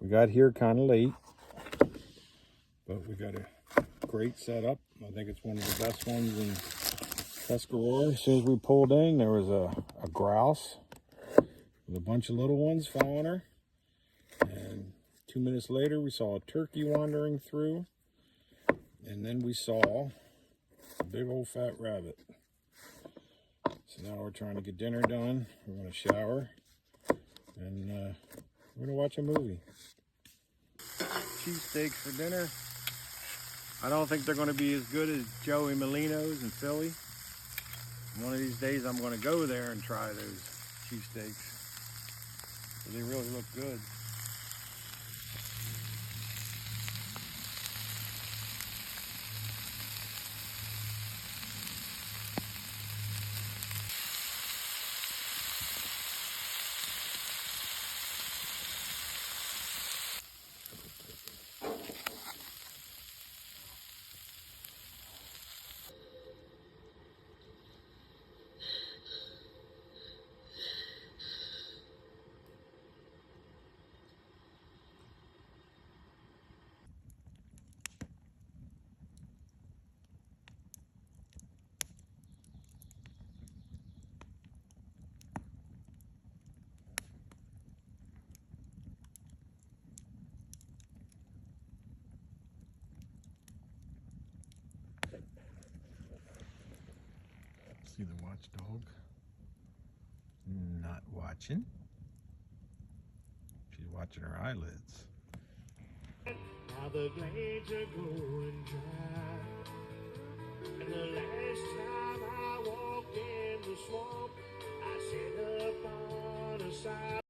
We got here kind of late, but we got a great setup. I think it's one of the best ones in Tuscarora. As soon as we pulled in, there was a grouse with a bunch of little ones following her. And 2 minutes later, we saw a turkey wandering through. And then we saw a big old fat rabbit. So now we're trying to get dinner done. We're going to shower. And we're going to watch a movie. Cheesesteaks for dinner. I don't think they're going to be as good as Joey Molino's in Philly. One of these days I'm going to go there and try those cheesesteaks. They really look good. See the watchdog? Not watching. She's watching her eyelids. Now the glades are going dry, and the last time I walked in the swamp, I sat up on a side.